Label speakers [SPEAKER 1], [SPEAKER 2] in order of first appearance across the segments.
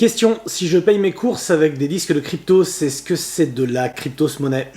[SPEAKER 1] Question, si je paye mes courses avec des disques de crypto, c'est ce que c'est de la cryptos-monnaie?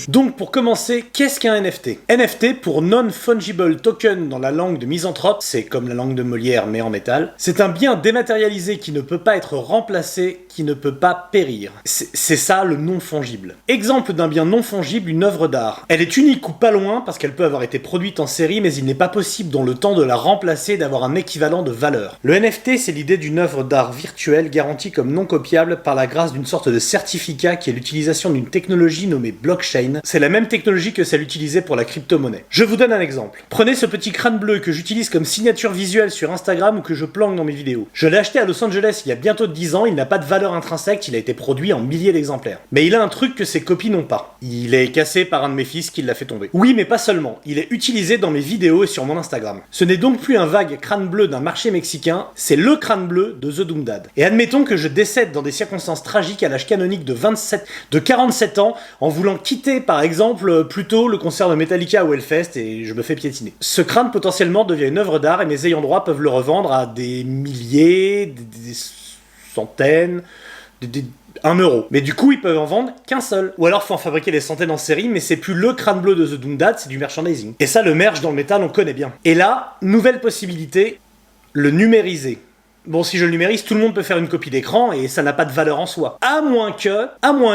[SPEAKER 1] Donc pour commencer, qu'est-ce qu'un NFT? NFT pour Non-Fungible Token dans la langue de Misanthrope, c'est comme la langue de Molière mais en métal. C'est un bien dématérialisé qui ne peut pas être remplacé, qui ne peut pas périr. C'est ça le non-fongible. Exemple d'un bien non-fongible, une œuvre d'art. Elle est unique ou pas loin parce qu'elle peut avoir été produite en série, mais il n'est pas possible dans le temps de la remplacer et d'avoir un équivalent de valeur. Le NFT, c'est l'idée d'une œuvre d'art virtuelle garantie comme non copiable par la grâce d'une sorte de certificat qui est l'utilisation d'une technologie nommée blockchain. C'est la même technologie que celle utilisée pour la crypto-monnaie. Je vous donne un exemple. Prenez ce petit crâne bleu que j'utilise comme signature visuelle sur Instagram ou que je planque dans mes vidéos. Je l'ai acheté à Los Angeles il y a bientôt 10 ans, il n'a pas de valeur intrinsèque, il a été produit en milliers d'exemplaires. Mais il a un truc que ses copies n'ont pas. Il est cassé par un de mes fils qui l'a fait tomber. Oui, mais pas seulement. Il est utilisé dans mes vidéos et sur mon Instagram. Ce n'est donc plus un vague crâne bleu d'un marché mexicain, c'est le crâne bleu de The Doom Dad. Et admettons que je décède dans des circonstances tragiques à l'âge canonique de 47 ans en voulant quitter par exemple plutôt le concert de Metallica ou Hellfest et je me fais piétiner. Ce crâne potentiellement devient une œuvre d'art et mes ayants droit peuvent le revendre à des milliers, des centaines, 1 euro. Mais du coup, ils peuvent en vendre qu'un seul. Ou alors, faut en fabriquer des centaines en série, mais c'est plus le crâne bleu de The Doom Dad, c'est du merchandising. Et ça, le merch dans le métal, on connaît bien. Et là, nouvelle possibilité, le numériser. Bon, si je le numérise, tout le monde peut faire une copie d'écran et ça n'a pas de valeur en soi. À moins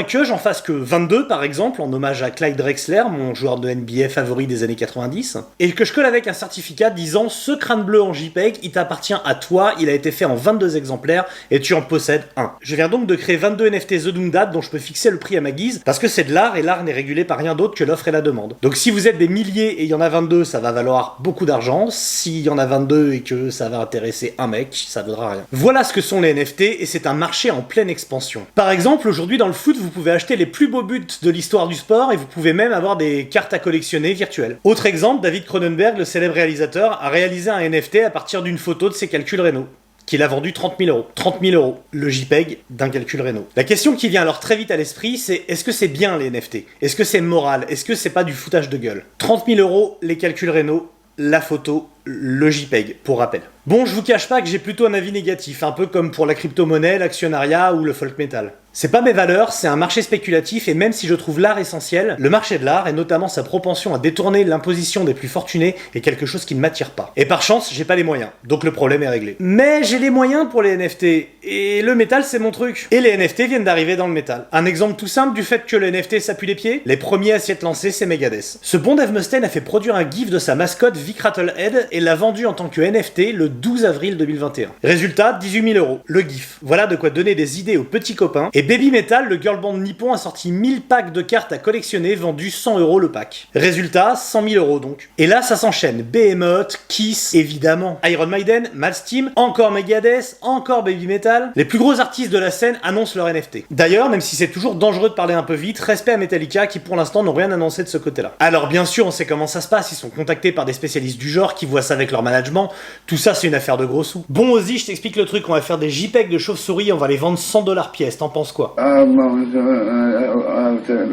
[SPEAKER 1] que j'en fasse que 22 par exemple, en hommage à Clyde Drexler, mon joueur de NBA favori des années 90, et que je colle avec un certificat disant ce crâne bleu en JPEG, il t'appartient à toi, il a été fait en 22 exemplaires et tu en possèdes un. Je viens donc de créer 22 NFT The Doom Dad dont je peux fixer le prix à ma guise parce que c'est de l'art et l'art n'est régulé par rien d'autre que l'offre et la demande. Donc si vous êtes des milliers et il y en a 22, ça va valoir beaucoup d'argent. S'il y en a 22 et que ça va intéresser un mec, ça vaudra rien. Voilà ce que sont les NFT et c'est un marché en pleine expansion. Par exemple, aujourd'hui dans le foot, vous pouvez acheter les plus beaux buts de l'histoire du sport et vous pouvez même avoir des cartes à collectionner virtuelles. Autre exemple, David Cronenberg, le célèbre réalisateur, a réalisé un NFT à partir d'une photo de ses calculs rénaux, qu'il a vendu 30 000 euros. 30 000 euros, le JPEG d'un calcul rénaux. La question qui vient alors très vite à l'esprit, c'est est-ce que c'est bien les NFT? Est-ce que c'est moral? Est-ce que c'est pas du foutage de gueule? 30 000 euros, les calculs rénaux, la photo, le JPEG, pour rappel. Bon, je vous cache pas que j'ai plutôt un avis négatif, un peu comme pour la crypto-monnaie, l'actionnariat ou le folk metal. C'est pas mes valeurs, c'est un marché spéculatif et même si je trouve l'art essentiel, le marché de l'art et notamment sa propension à détourner l'imposition des plus fortunés est quelque chose qui ne m'attire pas. Et par chance, j'ai pas les moyens, donc le problème est réglé. Mais j'ai les moyens pour les NFT et le métal c'est mon truc. Et les NFT viennent d'arriver dans le métal. Un exemple tout simple du fait que le NFT s'appuie les pieds, les premiers à s'y être lancés c'est Megadeth. Ce bon Dave Mustaine a fait produire un gif de sa mascotte Vic Rattlehead et l'a vendu en tant que NFT le 12 avril 2021. Résultat, 18 000 euros. Le gif. Voilà de quoi donner des idées aux petits copains. Et Baby Metal, le girl band nippon, a sorti 1000 packs de cartes à collectionner, vendus 100 euros le pack. Résultat, 100 000 euros donc. Et là, ça s'enchaîne. Behemoth, Kiss, évidemment, Iron Maiden, Malmsteen, encore Megadeth, encore Baby Metal. Les plus gros artistes de la scène annoncent leur NFT. D'ailleurs, même si c'est toujours dangereux de parler un peu vite, respect à Metallica qui pour l'instant n'ont rien annoncé de ce côté-là. Alors bien sûr, on sait comment ça se passe, ils sont contactés par des spécialistes du genre qui voient ça avec leur management. Tout ça, c'est une affaire de gros sous. Bon, Ozzy, je t'explique le truc, on va faire des JPEG de chauves-souris, on va les vendre 100 $ pièce, t'en penses quoi?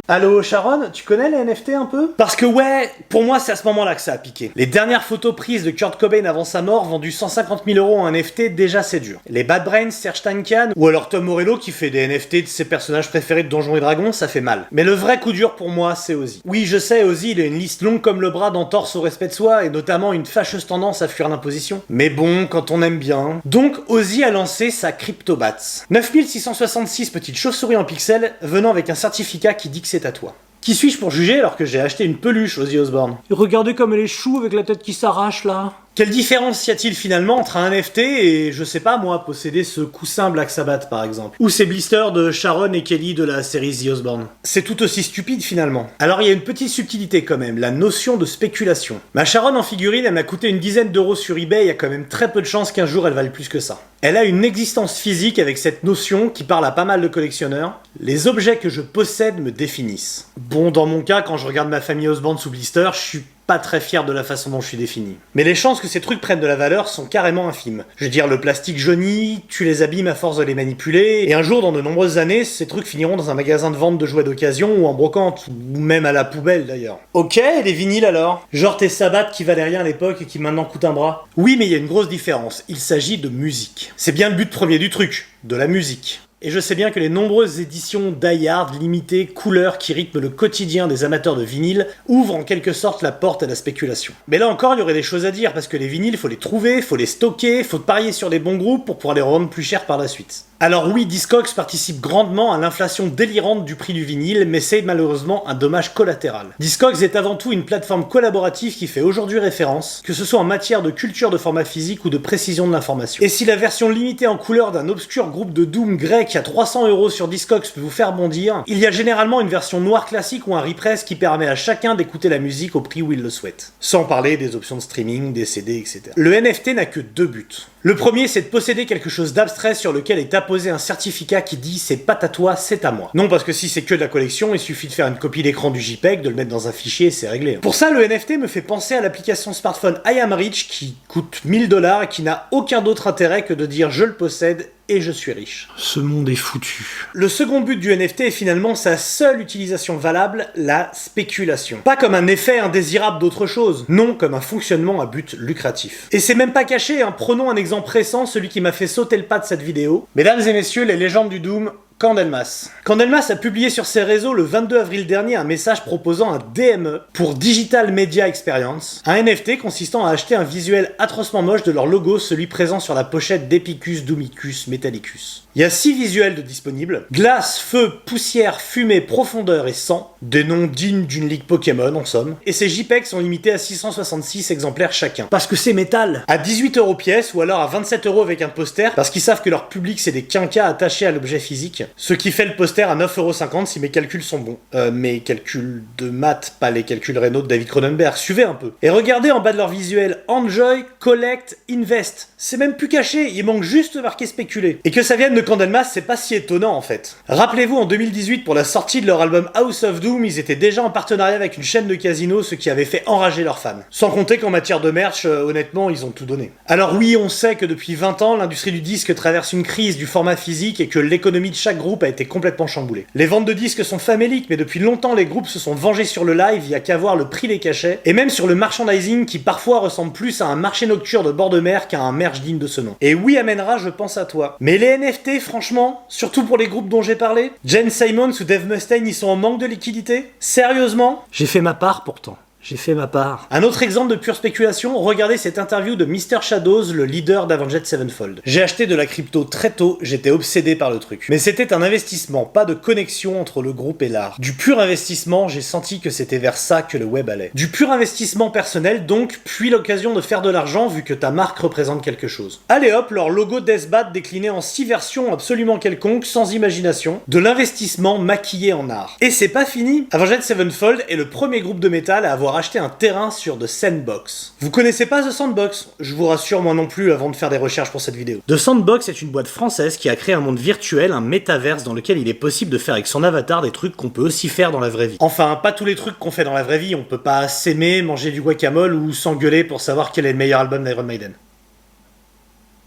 [SPEAKER 1] Allô Sharon, tu connais les NFT un peu? Parce que ouais, pour moi c'est à ce moment-là que ça a piqué. Les dernières photos prises de Kurt Cobain avant sa mort, vendues 150 000 euros en NFT, déjà c'est dur. Les Bad Brains, Serge Tankian, ou alors Tom Morello qui fait des NFT de ses personnages préférés de Donjons et Dragons, ça fait mal. Mais le vrai coup dur pour moi, c'est Ozzy. Oui, je sais, Ozzy, il a une liste longue comme le bras d'entorses au respect de soi, et notamment une fâcheuse tendance à fuir l'imposition. Mais bon, quand on aime bien... Donc, Ozzy a lancé sa CryptoBats. 9666 petites chauves-souris en pixels, venant avec un certificat qui dit que c'est à toi. Qui suis-je pour juger alors que j'ai acheté une peluche Ozzy Osbourne? Regardez comme elle est chou avec la tête qui s'arrache là. Quelle différence y a-t-il finalement entre un NFT et, je sais pas moi, posséder ce coussin Black Sabbath par exemple? Ou ces blisters de Sharon et Kelly de la série The Osbourne? C'est tout aussi stupide finalement. Alors il y a une petite subtilité quand même, la notion de spéculation. Ma Sharon en figurine, elle m'a coûté une dizaine d'euros sur eBay, il y a quand même très peu de chances qu'un jour elle vaille plus que ça. Elle a une existence physique avec cette notion qui parle à pas mal de collectionneurs. Les objets que je possède me définissent. Bon, dans mon cas, quand je regarde ma famille Osbourne sous blister, je suis pas très fier de la façon dont je suis défini. Mais les chances que ces trucs prennent de la valeur sont carrément infimes. Je veux dire, le plastique jaunit, tu les abîmes à force de les manipuler, et un jour, dans de nombreuses années, ces trucs finiront dans un magasin de vente de jouets d'occasion ou en brocante, ou même à la poubelle d'ailleurs. Ok, et les vinyles alors? Genre tes sabbats qui valaient rien à l'époque et qui maintenant coûtent un bras? Oui, mais il y a une grosse différence, il s'agit de musique. C'est bien le but premier du truc, de la musique. Et je sais bien que les nombreuses éditions Die Hard, limitées, couleurs qui rythment le quotidien des amateurs de vinyle ouvrent en quelque sorte la porte à la spéculation. Mais là encore, il y aurait des choses à dire, parce que les vinyles, faut les trouver, faut les stocker, faut parier sur les bons groupes pour pouvoir les revendre plus cher par la suite. Alors oui, Discogs participe grandement à l'inflation délirante du prix du vinyle, mais c'est malheureusement un dommage collatéral. Discogs est avant tout une plateforme collaborative qui fait aujourd'hui référence, que ce soit en matière de culture de format physique ou de précision de l'information. Et si la version limitée en couleur d'un obscur groupe de doom grec à 300 € sur Discogs peut vous faire bondir, il y a généralement une version noire classique ou un repress qui permet à chacun d'écouter la musique au prix où il le souhaite. Sans parler des options de streaming, des CD, etc. Le NFT n'a que deux buts. Le premier, c'est de posséder quelque chose d'abstrait sur lequel est apposé un certificat qui dit c'est pas à toi, c'est à moi. Non, parce que si c'est que de la collection, il suffit de faire une copie d'écran du JPEG, de le mettre dans un fichier et c'est réglé. Pour ça, le NFT me fait penser à l'application smartphone I Am Rich qui coûte 1000 $ et qui n'a aucun autre intérêt que de dire je le possède et je suis riche. Ce monde est foutu. Le second but du NFT est finalement sa seule utilisation valable, la spéculation. Pas comme un effet indésirable d'autre chose, non comme un fonctionnement à but lucratif. Et c'est même pas caché, hein. Prenons un exemple récent, celui qui m'a fait sauter le pas de cette vidéo. Mesdames et messieurs, les légendes du Doom, Candlemas. Candlemas a publié sur ses réseaux le 22 avril dernier un message proposant un DME pour Digital Media Experience, un NFT consistant à acheter un visuel atrocement moche de leur logo, celui présent sur la pochette d'Epicus Doomicus Metallicus. Il y a 6 visuels de disponibles: glace, feu, poussière, fumée, profondeur et sang, des noms dignes d'une ligue Pokémon en somme, et ces JPEG sont limités à 666 exemplaires chacun. Parce que c'est métal. À 18 € pièce, ou alors à 27 € avec un poster, parce qu'ils savent que leur public c'est des quinquas attachés à l'objet physique. Ce qui fait le poster à 9,50 € si mes calculs sont bons. Mes calculs de maths, pas les calculs rénaux de David Cronenberg, suivez un peu. Et regardez en bas de leur visuel, Enjoy, Collect, Invest. C'est même plus caché, il manque juste marqué spéculer. Et que ça vienne de Candlemas, c'est pas si étonnant en fait. Rappelez-vous, en 2018, pour la sortie de leur album House of Doom, ils étaient déjà en partenariat avec une chaîne de casino, ce qui avait fait enrager leurs fans. Sans compter qu'en matière de merch, honnêtement, ils ont tout donné. Alors oui, on sait que depuis 20 ans, l'industrie du disque traverse une crise du format physique et que l'économie de chaque groupe a été complètement chamboulée. Les ventes de disques sont faméliques, mais depuis longtemps les groupes se sont vengés sur le live, il y a qu'à voir le prix des cachets, et même sur le merchandising qui parfois ressemble plus à un marché nocturne de bord de mer qu'à un merch digne de ce nom. Et oui Amènera, je pense à toi. Mais les NFT, franchement, surtout pour les groupes dont j'ai parlé, Jane Simmons ou Dave Mustaine, ils sont en manque de liquidité? Sérieusement? J'ai fait ma part pourtant. J'ai fait ma part. Un autre exemple de pure spéculation, regardez cette interview de Mr. Shadows, le leader d'Avenged Sevenfold. J'ai acheté de la crypto très tôt, j'étais obsédé par le truc. Mais c'était un investissement, pas de connexion entre le groupe et l'art. Du pur investissement, j'ai senti que c'était vers ça que le web allait. Du pur investissement personnel donc, puis l'occasion de faire de l'argent vu que ta marque représente quelque chose. Allez hop, leur logo Deathbat décliné en 6 versions absolument quelconques, sans imagination, de l'investissement maquillé en art. Et c'est pas fini, Avenged Sevenfold est le premier groupe de métal à avoir acheté un terrain sur The Sandbox. Vous connaissez pas The Sandbox? Je vous rassure, moi non plus, avant de faire des recherches pour cette vidéo. The Sandbox est une boîte française qui a créé un monde virtuel, un métaverse dans lequel il est possible de faire avec son avatar des trucs qu'on peut aussi faire dans la vraie vie. Enfin, pas tous les trucs qu'on fait dans la vraie vie, on peut pas s'aimer, manger du guacamole ou s'engueuler pour savoir quel est le meilleur album d'Iron Maiden.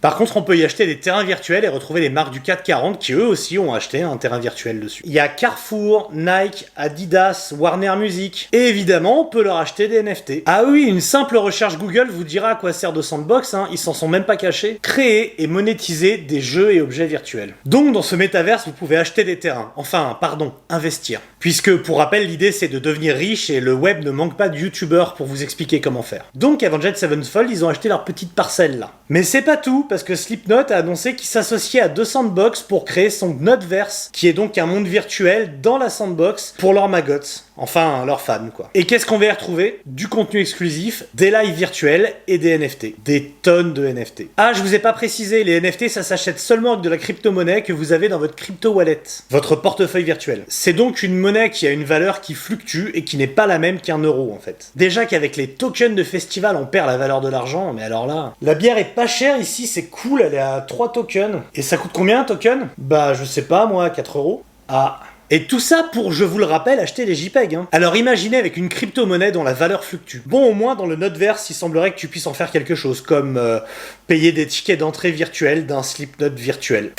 [SPEAKER 1] Par contre, on peut y acheter des terrains virtuels et retrouver les marques du 440 qui eux aussi ont acheté un terrain virtuel dessus. Il y a Carrefour, Nike, Adidas, Warner Music, et évidemment, on peut leur acheter des NFT. Ah oui, une simple recherche Google vous dira à quoi sert The Sandbox, hein, ils s'en sont même pas cachés. Créer et monétiser des jeux et objets virtuels. Donc dans ce métaverse, vous pouvez acheter des terrains. Enfin, pardon, investir. Puisque, pour rappel, l'idée c'est de devenir riche et le web ne manque pas de youtubeurs pour vous expliquer comment faire. Donc Avenged Sevenfold, ils ont acheté leur petite parcelle là. Mais c'est pas tout, parce que Slipknot a annoncé qu'il s'associait à The Sandbox pour créer son Gnotverse, qui est donc un monde virtuel dans la Sandbox pour leurs maggots. Enfin, leurs fans, quoi. Et qu'est-ce qu'on va y retrouver? Du contenu exclusif, des lives virtuels et des NFT. Des tonnes de NFT. Ah, je vous ai pas précisé, les NFT, ça s'achète seulement avec de la crypto-monnaie que vous avez dans votre crypto-wallet, votre portefeuille virtuel. C'est donc une monnaie qui a une valeur qui fluctue et qui n'est pas la même qu'un euro, en fait. Déjà qu'avec les tokens de festival, on perd la valeur de l'argent, mais alors là... La bière est pas chère ici, c'est cool, elle est à 3 tokens. Et ça coûte combien un token? Bah, je sais pas, moi, 4 euros. Ah... Et tout ça pour, je vous le rappelle, acheter les JPEG. Hein. Alors imaginez avec une crypto-monnaie dont la valeur fluctue. Bon, au moins dans le Noteverse, il semblerait que tu puisses en faire quelque chose, comme payer des tickets d'entrée virtuels d'un Slipknot virtuel.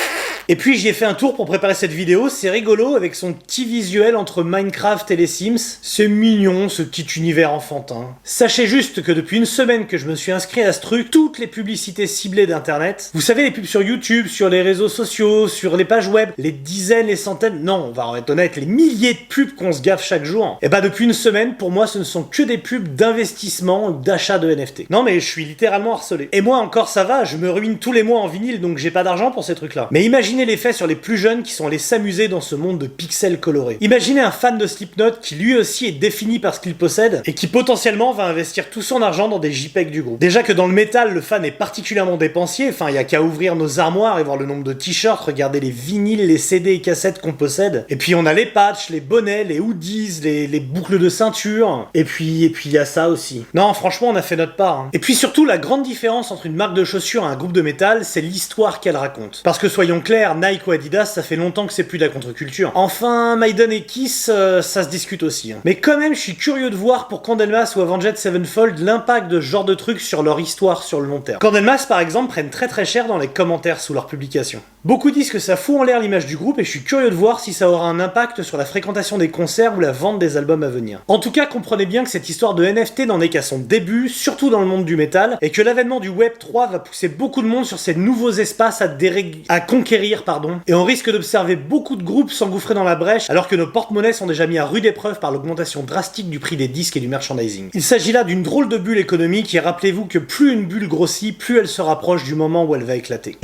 [SPEAKER 1] Et puis j'y ai fait un tour pour préparer cette vidéo, c'est rigolo avec son petit visuel entre Minecraft et les Sims. C'est mignon ce petit univers enfantin. Sachez juste que depuis une semaine que je me suis inscrit à ce truc, toutes les publicités ciblées d'internet, vous savez les pubs sur YouTube, sur les réseaux sociaux, sur les pages web, les dizaines, les centaines, non on va être honnête, les milliers de pubs qu'on se gaffe chaque jour, et bah depuis une semaine, pour moi ce ne sont que des pubs d'investissement ou d'achat de NFT. Non mais je suis littéralement harcelé. Et moi encore ça va, je me ruine tous les mois en vinyle donc j'ai pas d'argent pour ces trucs là. Mais imaginez l'effet sur les plus jeunes qui sont allés s'amuser dans ce monde de pixels colorés. Imaginez un fan de Slipknot qui lui aussi est défini par ce qu'il possède et qui potentiellement va investir tout son argent dans des JPEG du groupe. Déjà que dans le métal, le fan est particulièrement dépensier, enfin il y a qu'à ouvrir nos armoires et voir le nombre de t-shirts, regarder les vinyles, les CD et cassettes qu'on possède. Et puis on a les patchs, les bonnets, les hoodies, les boucles de ceinture. Et puis il y a ça aussi. Non franchement on a fait notre part. Hein. Et puis surtout la grande différence entre une marque de chaussures et un groupe de métal, c'est l'histoire qu'elle raconte. Parce que soyons clairs, Nike ou Adidas, ça fait longtemps que c'est plus de la contre-culture. Enfin, Maiden et Kiss, ça se discute aussi. Hein. Mais quand même, je suis curieux de voir pour Candlemas ou Avenged Sevenfold l'impact de ce genre de trucs sur leur histoire sur le long terme. Candlemas, par exemple, prennent très très cher dans les commentaires sous leurs publications. Beaucoup disent que ça fout en l'air l'image du groupe et je suis curieux de voir si ça aura un impact sur la fréquentation des concerts ou la vente des albums à venir. En tout cas, comprenez bien que cette histoire de NFT n'en est qu'à son début, surtout dans le monde du métal, et que l'avènement du Web 3 va pousser beaucoup de monde sur ces nouveaux espaces à conquérir, et on risque d'observer beaucoup de groupes s'engouffrer dans la brèche alors que nos porte-monnaies sont déjà mis à rude épreuve par l'augmentation drastique du prix des disques et du merchandising. Il s'agit là d'une drôle de bulle économique et rappelez-vous que plus une bulle grossit, plus elle se rapproche du moment où elle va éclater.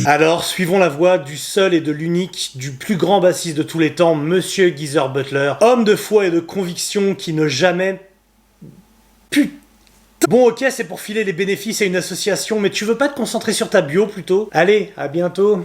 [SPEAKER 1] Alors, suivons la voie du seul et de l'unique, du plus grand bassiste de tous les temps, Monsieur Geezer Butler, homme de foi et de conviction qui ne jamais... Bon ok, c'est pour filer les bénéfices à une association, mais tu veux pas te concentrer sur ta bio plutôt ? Allez, à bientôt.